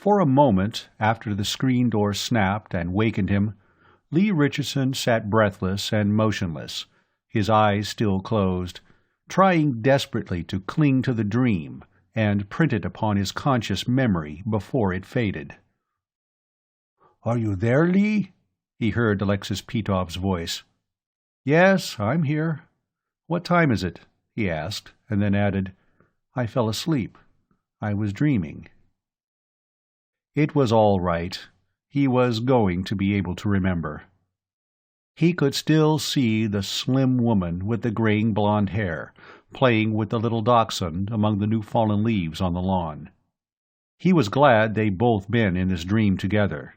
For a moment, after the screen door snapped and wakened him, Lee Richardson sat breathless and motionless, his eyes still closed, trying desperately to cling to the dream and print it upon his conscious memory before it faded. "Are you there, Lee?" he heard Alexis Petov's voice. "Yes, I'm here. What time is it?" he asked, and then added, "I fell asleep. I was dreaming." It was all right. He was going to be able to remember. He could still see the slim woman with the graying blonde hair, playing with the little dachshund among the new-fallen leaves on the lawn. He was glad they'd both been in this dream together.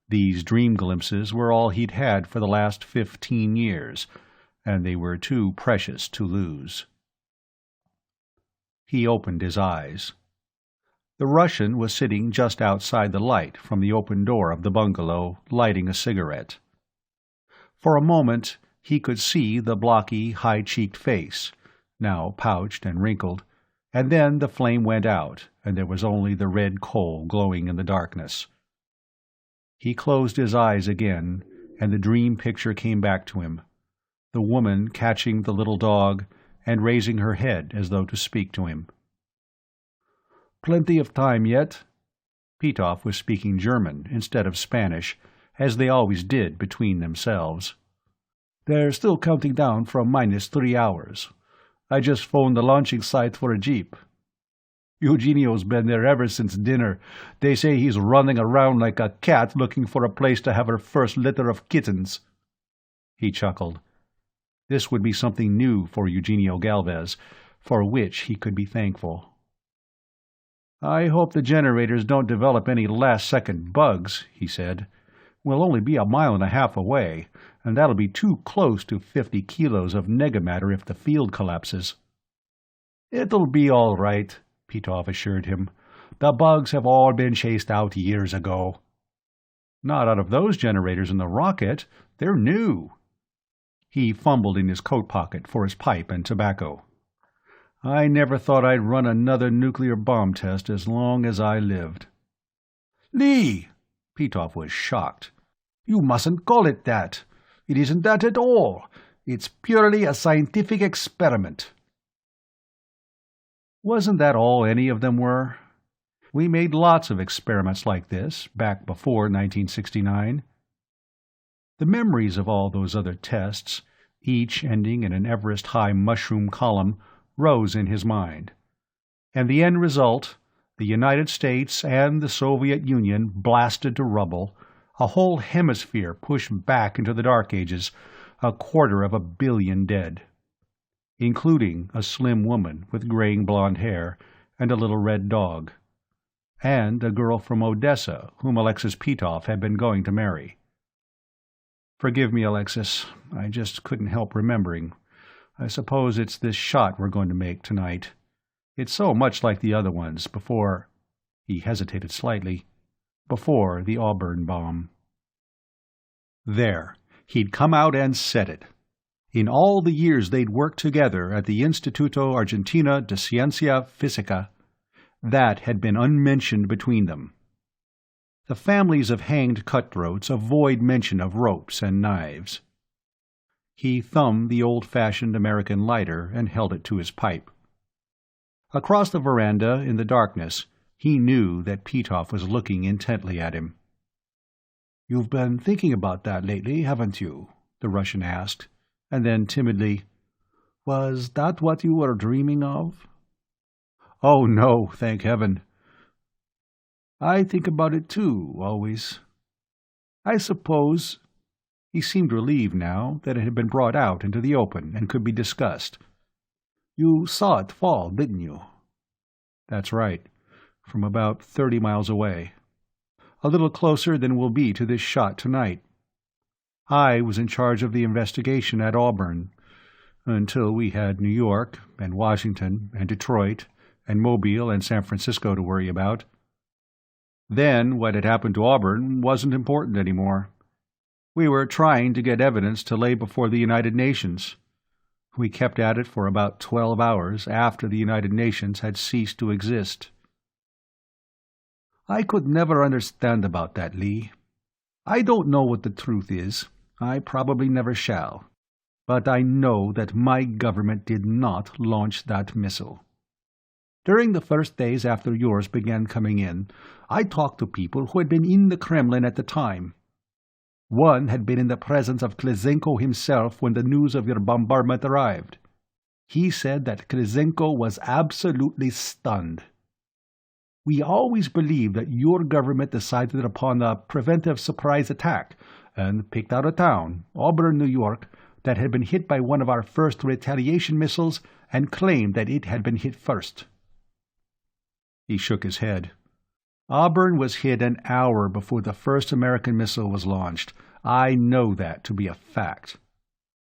These dream glimpses were all he'd had for the last 15 years, and they were too precious to lose. He opened his eyes. The Russian was sitting just outside the light from the open door of the bungalow, lighting a cigarette. For a moment he could see the blocky, high-cheeked face, now pouched and wrinkled, and then the flame went out, and there was only the red coal glowing in the darkness. He closed his eyes again, and the dream picture came back to him, the woman catching the little dog and raising her head as though to speak to him. "Plenty of time yet." Petov was speaking German instead of Spanish, as they always did between themselves. "They're still counting down from -3 hours. I just phoned the launching site for a jeep. Eugenio's been there ever since dinner. They say he's running around like a cat looking for a place to have her first litter of kittens." He chuckled. This would be something new for Eugenio Galvez, for which he could be thankful. "I hope the generators don't develop any last-second bugs," he said. "We'll only be a mile and a half away, and that'll be too close to 50 kilos of negamatter if the field collapses." "It'll be all right," Petov assured him. "The bugs have all been chased out years ago." "Not out of those generators in the rocket. They're new." He fumbled in his coat pocket for his pipe and tobacco. "I never thought I'd run another nuclear bomb test as long as I lived." "Lee!" Petov was shocked. "You mustn't call it that. It isn't that at all. It's purely a scientific experiment." Wasn't that all any of them were? We made lots of experiments like this, back before 1969. The memories of all those other tests, each ending in an Everest-high mushroom column, rose in his mind. And the end result, the United States and the Soviet Union blasted to rubble, a whole hemisphere pushed back into the Dark Ages, 250 million dead, including a slim woman with graying blonde hair and a little red dog, and a girl from Odessa whom Alexis Petov had been going to marry. "Forgive me, Alexis. I just couldn't help remembering. I suppose it's this shot we're going to make tonight. It's so much like the other ones before—" he hesitated slightly, "before the Auburn bomb." There, he'd come out and said it. In all the years they'd worked together at the Instituto Argentina de Ciencia Física, that had been unmentioned between them. The families of hanged cutthroats avoid mention of ropes and knives. He thumbed the old-fashioned American lighter and held it to his pipe. Across the veranda, in the darkness, he knew that Petov was looking intently at him. "You've been thinking about that lately, haven't you?" the Russian asked, and then timidly, "Was that what you were dreaming of?" "Oh, no, thank heaven." "I think about it too, always. I suppose—" He seemed relieved now that it had been brought out into the open and could be discussed. "You saw it fall, didn't you?" "That's right. From about 30 miles away. A little closer than we'll be to this shot tonight. I was in charge of the investigation at Auburn, until we had New York and Washington and Detroit and Mobile and San Francisco to worry about. Then what had happened to Auburn wasn't important anymore. We were trying to get evidence to lay before the United Nations. We kept at it for about 12 hours after the United Nations had ceased to exist." I could never understand about that, Lee. I don't know what the truth is. I probably never shall. But I know that my government did not launch that missile. During the first days after yours began coming in, I talked to people who had been in the Kremlin at the time. One had been in the presence of Klizenko himself when the news of your bombardment arrived. He said that Klizenko was absolutely stunned. We always believed that your government decided upon a preventive surprise attack and picked out a town, Auburn, New York, that had been hit by one of our first retaliation missiles and claimed that it had been hit first. He shook his head. Auburn was hit an hour before the first American missile was launched. I know that to be a fact.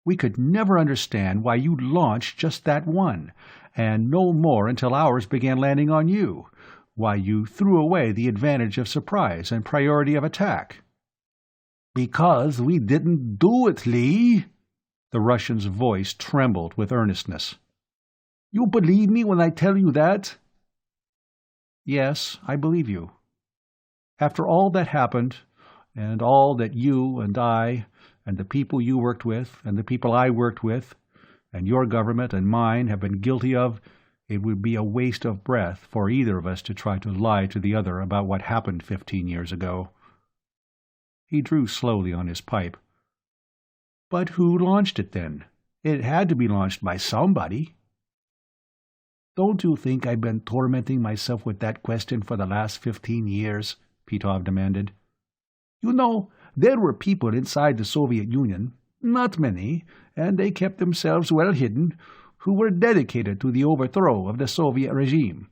We could never understand why you launched just that one, and no more until ours began landing on you, why you threw away the advantage of surprise and priority of attack. Because we didn't do it, Lee. The Russian's voice trembled with earnestness. You believe me when I tell you that? Yes, I believe you. After all that happened, and all that you and I, and the people you worked with, and the people I worked with, and your government and mine have been guilty of, it would be a waste of breath for either of us to try to lie to the other about what happened 15 years ago. He drew slowly on his pipe. But who launched it then? It had to be launched by somebody. Don't you think I've been tormenting myself with that question for the last 15 years? Petov demanded. You know, there were people inside the Soviet Union, not many, and they kept themselves well hidden, who were dedicated to the overthrow of the Soviet regime.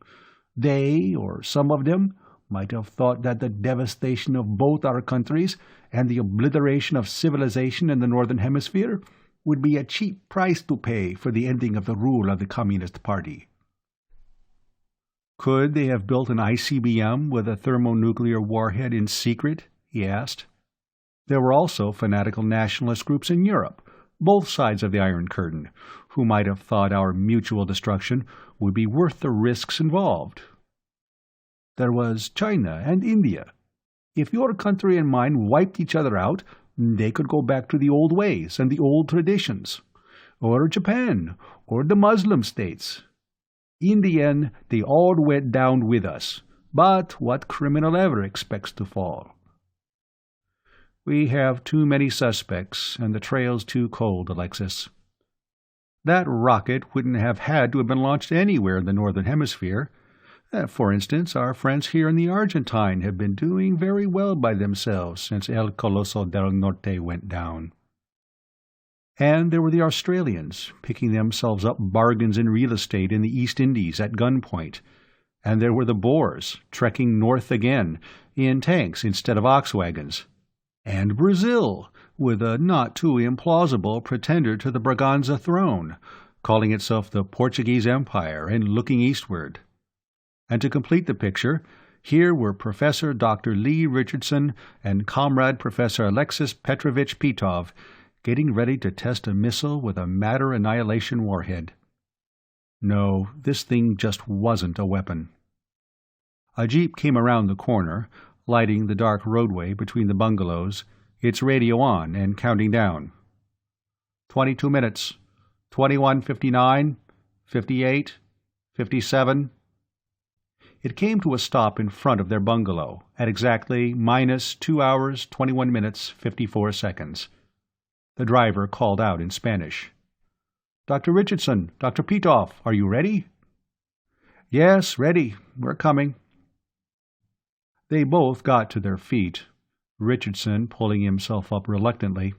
They, or some of them, might have thought that the devastation of both our countries and the obliteration of civilization in the Northern Hemisphere would be a cheap price to pay for the ending of the rule of the Communist Party. Could they have built an ICBM with a thermonuclear warhead in secret? He asked. There were also fanatical nationalist groups in Europe, both sides of the Iron Curtain, who might have thought our mutual destruction would be worth the risks involved. There was China and India. If your country and mine wiped each other out, they could go back to the old ways and the old traditions. Or Japan, or the Muslim states. In the end, they all went down with us. But what criminal ever expects to fall? We have too many suspects, and the trail's too cold, Alexis. That rocket wouldn't have had to have been launched anywhere in the Northern Hemisphere. For instance, our friends here in the Argentine have been doing very well by themselves since El Coloso del Norte went down. And there were the Australians, picking themselves up bargains in real estate in the East Indies at gunpoint. And there were the Boers, trekking north again, in tanks instead of ox wagons. And Brazil, with a not too implausible pretender to the Braganza throne, calling itself the Portuguese Empire and looking eastward. And to complete the picture, here were Professor Dr. Lee Richardson and Comrade Professor Alexis Petrovich Petov, getting ready to test a missile with a matter annihilation warhead. No, this thing just wasn't a weapon. A jeep came around the corner, lighting the dark roadway between the bungalows, its radio on and counting down. 22 minutes. 21:59. 58. 57. It came to a stop in front of their bungalow, at exactly -2 hours, 21 minutes, 54 seconds. The driver called out in Spanish. "Dr. Richardson, Dr. Petov, are you ready?" "Yes, ready. We're coming." They both got to their feet, Richardson pulling himself up reluctantly.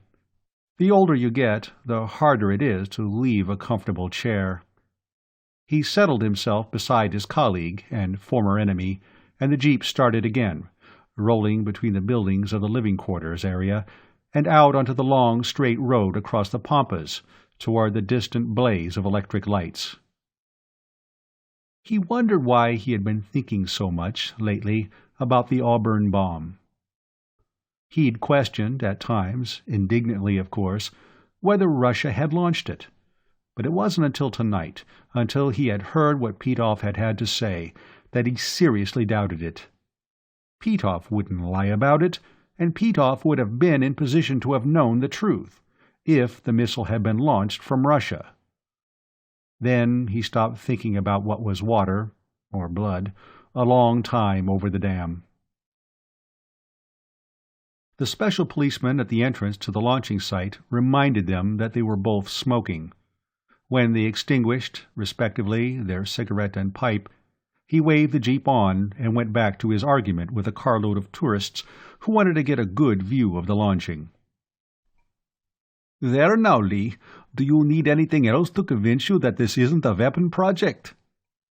The older you get, the harder it is to leave a comfortable chair. He settled himself beside his colleague and former enemy, and the jeep started again, rolling between the buildings of the living quarters area and out onto the long, straight road across the pampas toward the distant blaze of electric lights. He wondered why he had been thinking so much, lately, about the Auburn bomb. He'd questioned, at times, indignantly of course, whether Russia had launched it. But it wasn't until tonight, until he had heard what Petov had to say, that he seriously doubted it. Petov wouldn't lie about it, and Petov would have been in position to have known the truth, if the missile had been launched from Russia. Then he stopped thinking about what was water, or blood, a long time over the dam. The special policeman at the entrance to the launching site reminded them that they were both smoking. When they extinguished, respectively, their cigarette and pipe, he waved the jeep on and went back to his argument with a carload of tourists who wanted to get a good view of the launching. "There now, Lee. Do you need anything else to convince you that this isn't a weapon project?"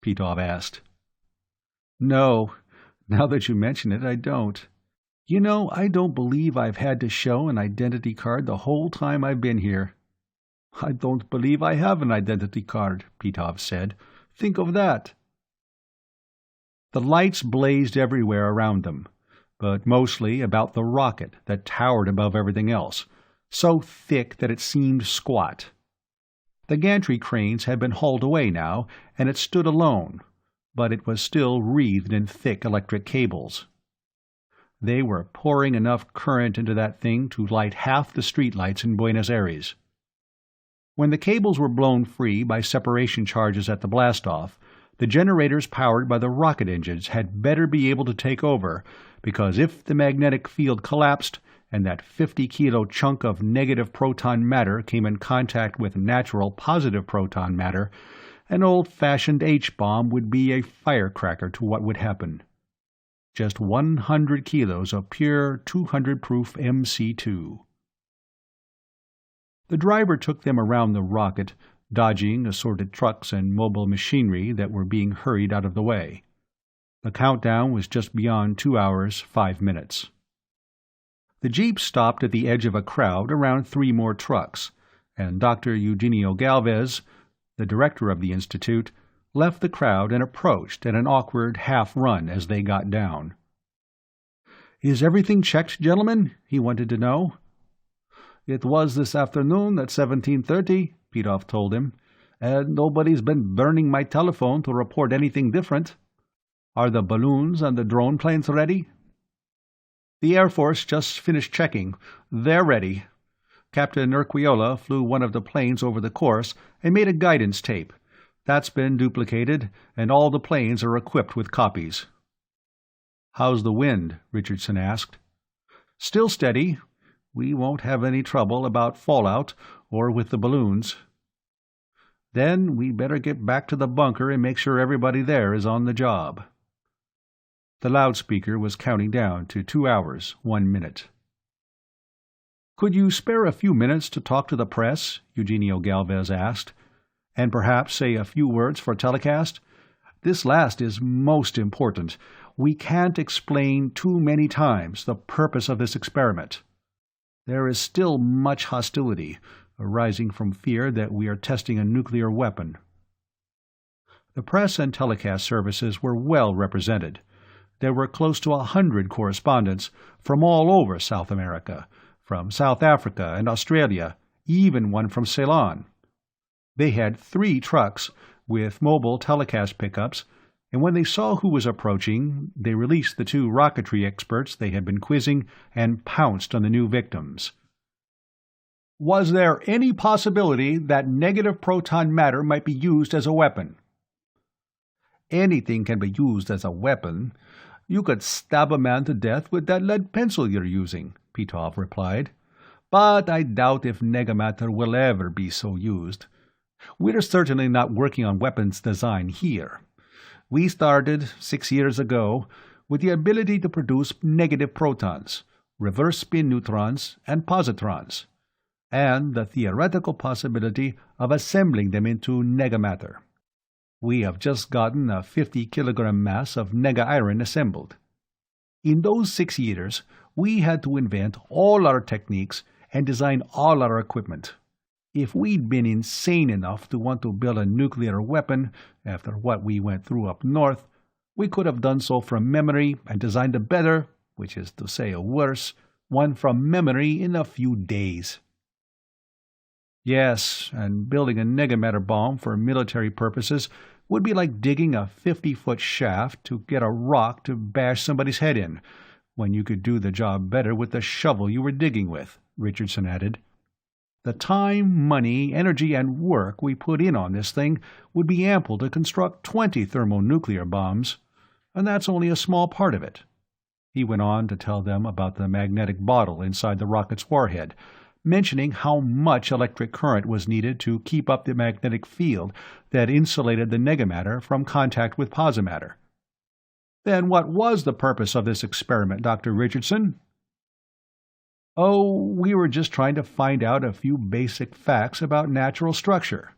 Petov asked. "No. Now that you mention it, I don't. You know, I don't believe I've had to show an identity card the whole time I've been here." "I don't believe I have an identity card," Petov said. "Think of that." The lights blazed everywhere around them, but mostly about the rocket that towered above everything else, so thick that it seemed squat. The gantry cranes had been hauled away now, and it stood alone, but it was still wreathed in thick electric cables. They were pouring enough current into that thing to light half the streetlights in Buenos Aires. When the cables were blown free by separation charges at the blastoff, the generators powered by the rocket engines had better be able to take over, because if the magnetic field collapsed and that 50-kilo chunk of negative proton matter came in contact with natural positive proton matter, an old-fashioned H-bomb would be a firecracker to what would happen. Just 100 kilos of pure 200-proof MC2. The driver took them around the rocket, dodging assorted trucks and mobile machinery that were being hurried out of the way. The countdown was just beyond 2 hours, 5 minutes. The jeep stopped at the edge of a crowd around 3 more trucks, and Dr. Eugenio Galvez, the director of the institute, left the crowd and approached at an awkward half-run as they got down. "Is everything checked, gentlemen?" he wanted to know. "It was this afternoon at 17:30, Petov told him, "and nobody's been burning my telephone to report anything different. Are the balloons and the drone planes ready?" "The Air Force just finished checking. They're ready. Captain Urquiola flew one of the planes over the course and made a guidance tape. That's been duplicated, and all the planes are equipped with copies." "How's the wind?" Richardson asked. "Still steady. We won't have any trouble about fallout or with the balloons." "Then we better get back to the bunker and make sure everybody there is on the job." The loudspeaker was counting down to 2 hours, 1 minute. "Could you spare a few minutes to talk to the press?" Eugenio Galvez asked. "And perhaps say a few words for telecast? This last is most important. We can't explain too many times the purpose of this experiment. There is still much hostility, arising from fear that we are testing a nuclear weapon." The press and telecast services were well represented. There were close to 100 correspondents from all over South America, from South Africa and Australia, even one from Ceylon. They had 3 trucks with mobile telecast pickups, and when they saw who was approaching, they released the 2 rocketry experts they had been quizzing and pounced on the new victims. "Was there any possibility that negative proton matter might be used as a weapon?" "Anything can be used as a weapon. You could stab a man to death with that lead pencil you're using," Petov replied. "But I doubt if negamatter will ever be so used. We're certainly not working on weapons design here. We started, 6 years ago, with the ability to produce negative protons, reverse spin neutrons, and positrons, and the theoretical possibility of assembling them into negamatter. We have just gotten a 50-kilogram mass of nega-iron assembled. In those 6 years, we had to invent all our techniques and design all our equipment. If we'd been insane enough to want to build a nuclear weapon after what we went through up north, we could have done so from memory and designed a better, which is to say a worse, one from memory in a few days." "Yes, and building a negamatter bomb for military purposes Would be like digging a 50-foot shaft to get a rock to bash somebody's head in, when you could do the job better with the shovel you were digging with," Richardson added. "The time, money, energy, and work we put in on this thing would be ample to construct 20 thermonuclear bombs, and that's only a small part of it." He went on to tell them about the magnetic bottle inside the rocket's warhead, mentioning how much electric current was needed to keep up the magnetic field that insulated the negamatter from contact with posimatter. "Then what was the purpose of this experiment, Dr. Richardson?" "Oh, we were just trying to find out a few basic facts about natural structure.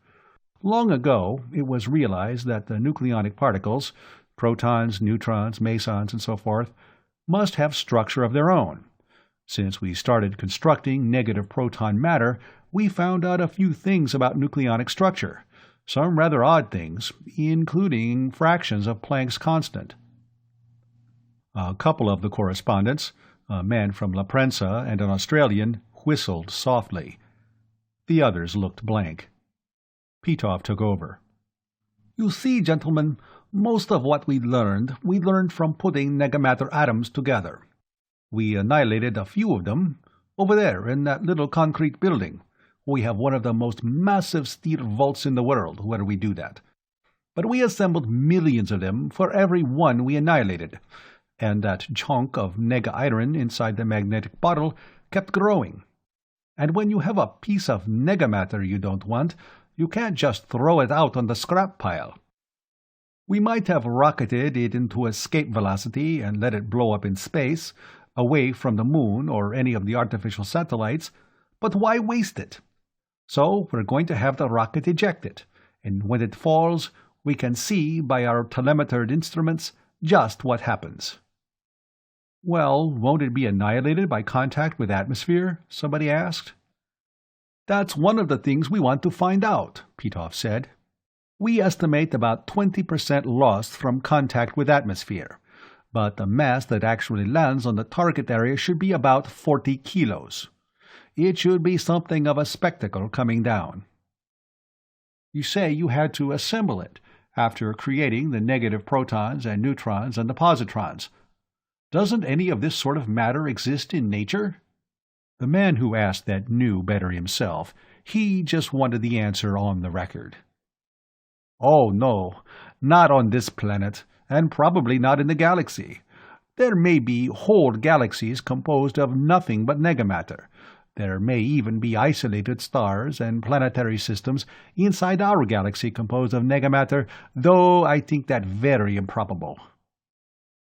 Long ago, it was realized that the nucleonic particles, protons, neutrons, mesons, and so forth, must have structure of their own. Since we started constructing negative proton matter, we found out a few things about nucleonic structure, some rather odd things, including fractions of Planck's constant." A couple of the correspondents, a man from La Prensa and an Australian, whistled softly. The others looked blank. Petov took over. "You see, gentlemen, most of what we learned from putting negamatter atoms together. We annihilated a few of them. Over there, in that little concrete building. We have one of the most massive steel vaults in the world where we do that. But we assembled millions of them for every one we annihilated, and that chunk of nega-iron inside the magnetic bottle kept growing. And when you have a piece of negamatter you don't want, you can't just throw it out on the scrap pile. We might have rocketed it into escape velocity and let it blow up in space, away from the moon or any of the artificial satellites, but why waste it? So we're going to have the rocket eject it, and when it falls, we can see by our telemetered instruments just what happens." "Well, won't it be annihilated by contact with atmosphere?" somebody asked. "That's one of the things we want to find out," Petov said. "We estimate about 20% lost from contact with atmosphere, but the mass that actually lands on the target area should be about 40 kilos. It should be something of a spectacle coming down." "You say you had to assemble it, after creating the negative protons and neutrons and the positrons. Doesn't any of this sort of matter exist in nature?" The man who asked that knew better himself. He just wanted the answer on the record. "Oh, no, not on this planet, and probably not in the galaxy. There may be whole galaxies composed of nothing but negamatter. There may even be isolated stars and planetary systems inside our galaxy composed of negamatter, though I think that very improbable.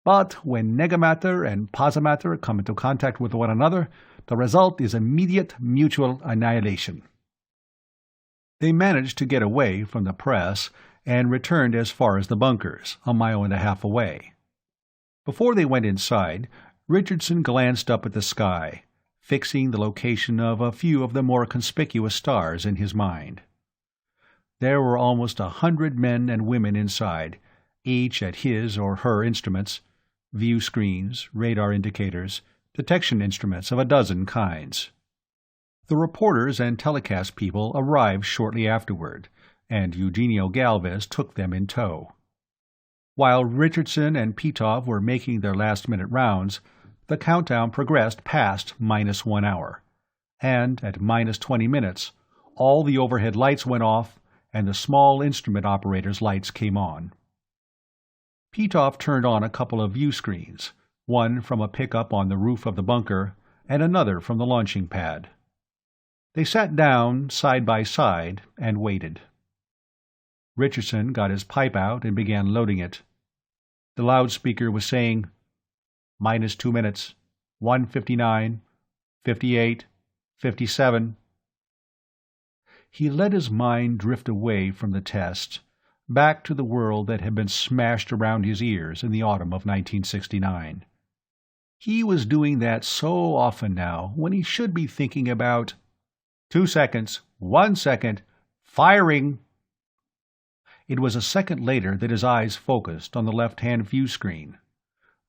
But when negamatter and posimatter come into contact with one another, the result is immediate mutual annihilation." They managed to get away from the press and returned as far as the bunkers, a mile and a half away. Before they went inside, Richardson glanced up at the sky, fixing the location of a few of the more conspicuous stars in his mind. There were almost 100 men and women inside, each at his or her instruments, view screens, radar indicators, detection instruments of a dozen kinds. The reporters and telecast people arrived shortly afterward, and Eugenio Galvez took them in tow. While Richardson and Petov were making their last-minute rounds, the countdown progressed past -1 hour, and at -20 minutes, all the overhead lights went off and the small instrument operators' lights came on. Petov turned on a couple of view screens, one from a pickup on the roof of the bunker and another from the launching pad. They sat down side by side and waited. Richardson got his pipe out and began loading it. The loudspeaker was saying, "-2 minutes, 1:59, 58, 57. He let his mind drift away from the test, back to the world that had been smashed around his ears in the autumn of 1969. He was doing that so often now when he should be thinking about 2 seconds, 1 second, firing. It was a second later that his eyes focused on the left-hand view screen.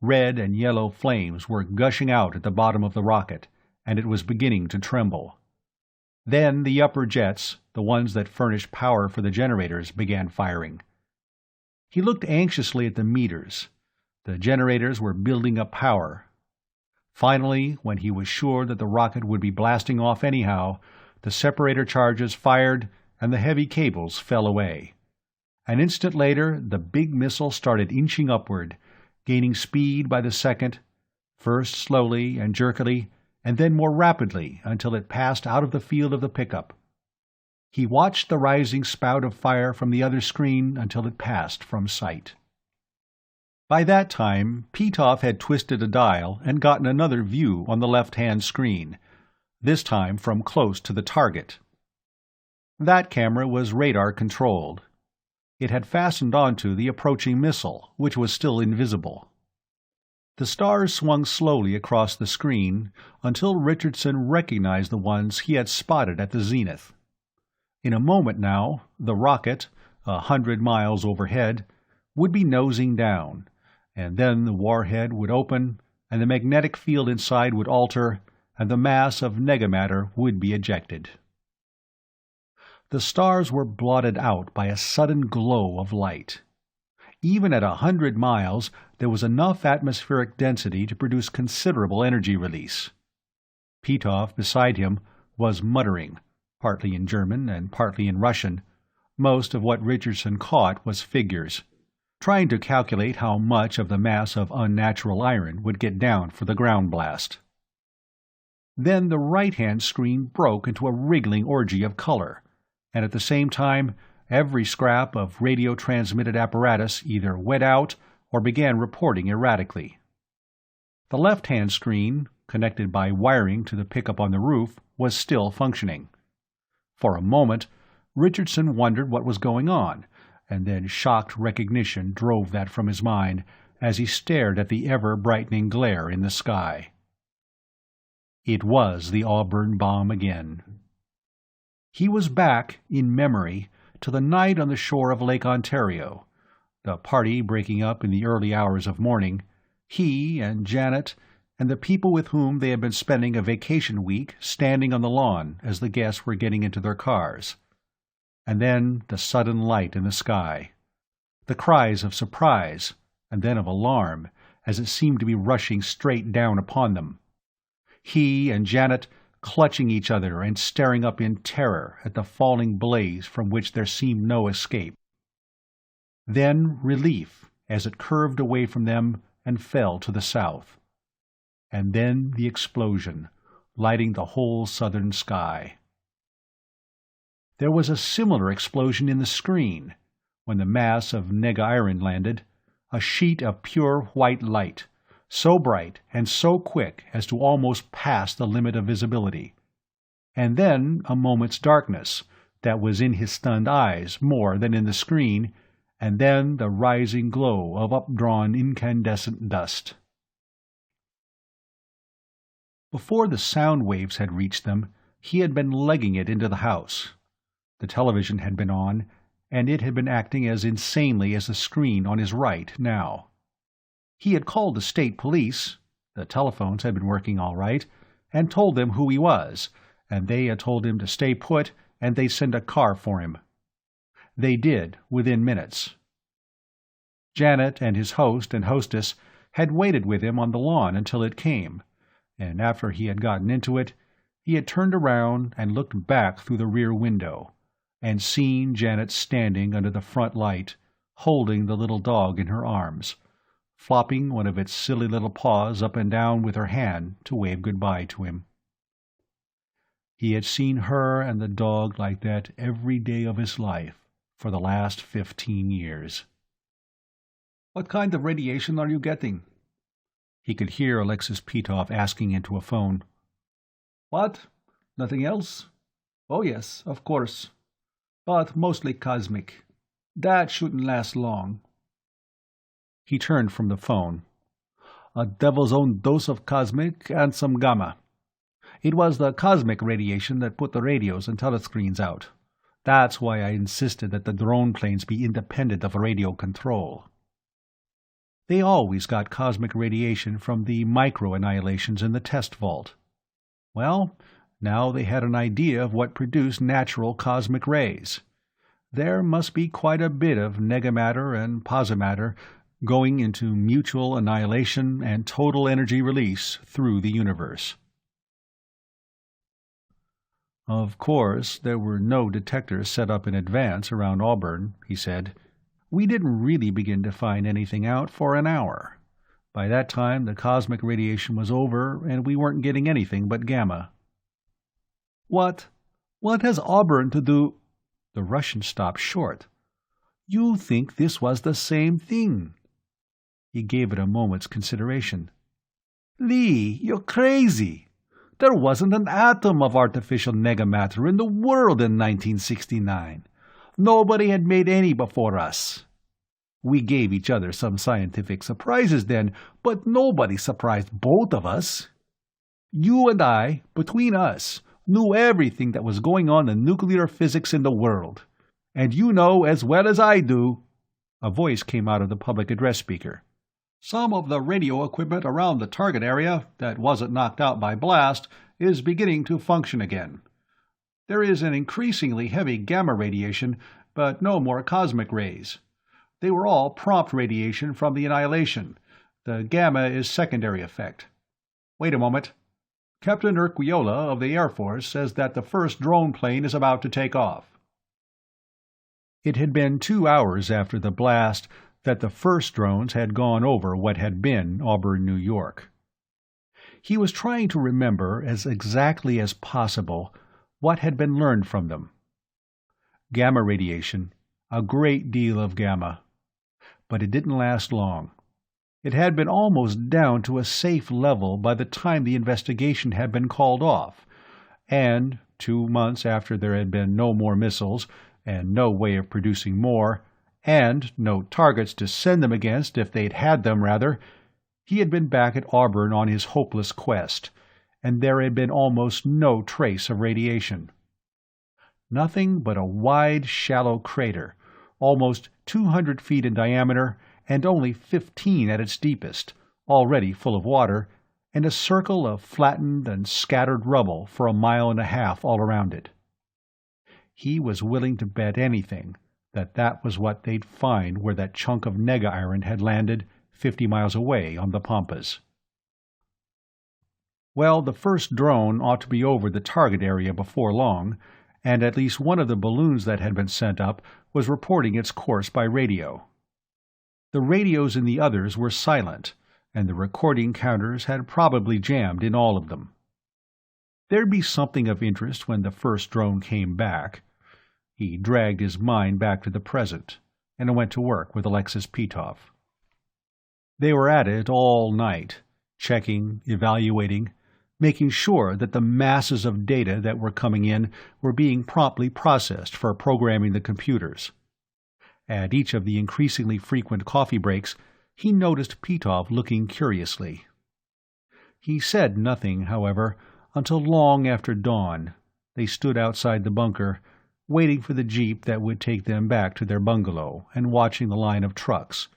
Red and yellow flames were gushing out at the bottom of the rocket, and it was beginning to tremble. Then the upper jets, the ones that furnished power for the generators, began firing. He looked anxiously at the meters. The generators were building up power. Finally, when he was sure that the rocket would be blasting off anyhow, the separator charges fired and the heavy cables fell away. An instant later, the big missile started inching upward, gaining speed by the second, first slowly and jerkily, and then more rapidly until it passed out of the field of the pickup. He watched the rising spout of fire from the other screen until it passed from sight. By that time, Petoff had twisted a dial and gotten another view on the left-hand screen, this time from close to the target. That camera was radar-controlled. It had fastened onto the approaching missile, which was still invisible. The stars swung slowly across the screen until Richardson recognized the ones he had spotted at the zenith. In a moment now, the rocket, 100 miles overhead, would be nosing down, and then the warhead would open, and the magnetic field inside would alter, and the mass of negamatter would be ejected. The stars were blotted out by a sudden glow of light. Even at 100 miles, there was enough atmospheric density to produce considerable energy release. Petoff, beside him, was muttering, partly in German and partly in Russian. Most of what Richardson caught was figures, trying to calculate how much of the mass of unnatural iron would get down for the ground blast. Then the right-hand screen broke into a wriggling orgy of color, and at the same time every scrap of radio-transmitted apparatus either went out or began reporting erratically. The left-hand screen, connected by wiring to the pickup on the roof, was still functioning. For a moment, Richardson wondered what was going on, and then shocked recognition drove that from his mind as he stared at the ever-brightening glare in the sky. It was the Auburn bomb again. He was back, in memory, to the night on the shore of Lake Ontario, the party breaking up in the early hours of morning, he and Janet and the people with whom they had been spending a vacation week standing on the lawn as the guests were getting into their cars. And then the sudden light in the sky, the cries of surprise and then of alarm as it seemed to be rushing straight down upon them. He and Janet clutching each other and staring up in terror at the falling blaze from which there seemed no escape. Then relief as it curved away from them and fell to the south. And then the explosion, lighting the whole southern sky. There was a similar explosion in the screen, when the mass of nega iron landed, a sheet of pure white light, so bright and so quick as to almost pass the limit of visibility. And then a moment's darkness that was in his stunned eyes more than in the screen, and then the rising glow of updrawn incandescent dust. Before the sound waves had reached them, he had been legging it into the house. The television had been on, and it had been acting as insanely as the screen on his right now. He had called the state police, the telephones had been working all right, and told them who he was, and they had told him to stay put and they'd send a car for him. They did, within minutes. Janet and his host and hostess had waited with him on the lawn until it came, and after he had gotten into it, he had turned around and looked back through the rear window, and seen Janet standing under the front light, holding the little dog in her arms, flopping one of its silly little paws up and down with her hand to wave goodbye to him. He had seen her and the dog like that every day of his life for the last 15 years. "What kind of radiation are you getting?" He could hear Alexis Petoff asking into a phone. "What? Nothing else? Oh yes, of course. But mostly cosmic. That shouldn't last long." He turned from the phone. "A devil's own dose of cosmic and some gamma. It was the cosmic radiation that put the radios and telescreens out. That's why I insisted that the drone planes be independent of radio control." They always got cosmic radiation from the micro-annihilations in the test vault. Well, now they had an idea of what produced natural cosmic rays. There must be quite a bit of negamatter and posimatter going into mutual annihilation and total energy release through the universe. Of course, there were no detectors set up in advance around Auburn, he said. We didn't really begin to find anything out for an hour. By that time, the cosmic radiation was over, and we weren't getting anything but gamma. What has Auburn to do? The Russian stopped short. You think this was the same thing? He gave it a moment's consideration. Lee, you're crazy. There wasn't an atom of artificial negamatter in the world in 1969. Nobody had made any before us. We gave each other some scientific surprises then, but nobody surprised both of us. You and I, between us, knew everything that was going on in nuclear physics in the world. And you know as well as I do. A voice came out of the public address speaker. Some of the radio equipment around the target area that wasn't knocked out by blast is beginning to function again. There is an increasingly heavy gamma radiation, but no more cosmic rays. They were all prompt radiation from the annihilation. The gamma is secondary effect. Wait a moment. Captain Urquiola of the Air Force says that the first drone plane is about to take off. It had been 2 hours after the blast that the first drones had gone over what had been Auburn, New York. He was trying to remember as exactly as possible what had been learned from them. Gamma radiation, a great deal of gamma. But it didn't last long. It had been almost down to a safe level by the time the investigation had been called off, and 2 months after there had been no more missiles, and no way of producing more, and no targets to send them against if they'd had them, rather, he had been back at Auburn on his hopeless quest, and there had been almost no trace of radiation. Nothing but a wide, shallow crater, almost 200 feet in diameter and only 15 at its deepest, already full of water, and a circle of flattened and scattered rubble for 1.5 miles all around it. He was willing to bet anything that was what they'd find where that chunk of nega-iron had landed 50 miles away on the Pampas. Well, the first drone ought to be over the target area before long, and at least one of the balloons that had been sent up was reporting its course by radio. The radios in the others were silent, and the recording counters had probably jammed in all of them. There'd be something of interest when the first drone came back. He dragged his mind back to the present, and went to work with Alexis Petov. They were at it all night, checking, evaluating, making sure that the masses of data that were coming in were being promptly processed for programming the computers. At each of the increasingly frequent coffee breaks, he noticed Petov looking curiously. He said nothing, however, until long after dawn. They stood outside the bunker, waiting for the jeep that would take them back to their bungalow and watching the line of trucks.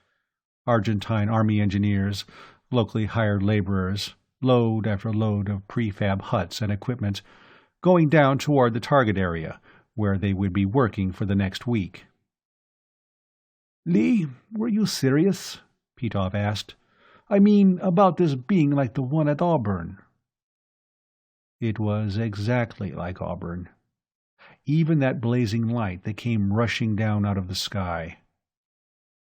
Argentine Army engineers, locally hired laborers, load after load of prefab huts and equipment, going down toward the target area, where they would be working for the next week. "Lee, were you serious?" Petov asked. "I mean, about this being like the one at Auburn." It was exactly like Auburn. Even that blazing light that came rushing down out of the sky.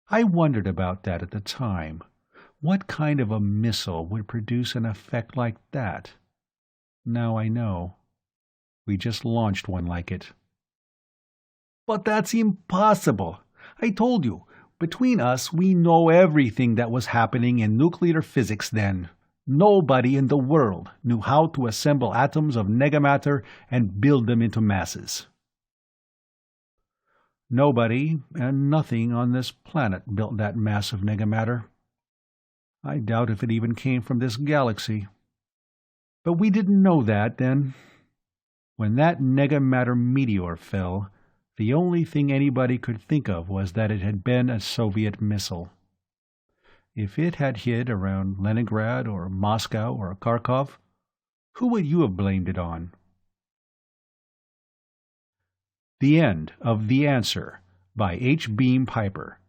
I wondered about that at the time. What kind of a missile would produce an effect like that? Now I know. We just launched one like it. "But that's impossible. I told you, between us we know everything that was happening in nuclear physics then. Nobody in the world knew how to assemble atoms of negamatter and build them into masses." Nobody and nothing on this planet built that mass of negamatter. I doubt if it even came from this galaxy. But we didn't know that then. When that negamatter meteor fell, the only thing anybody could think of was that it had been a Soviet missile. If it had hit around Leningrad or Moscow or Kharkov, who would you have blamed it on? The End of The Answer by H. Beam Piper.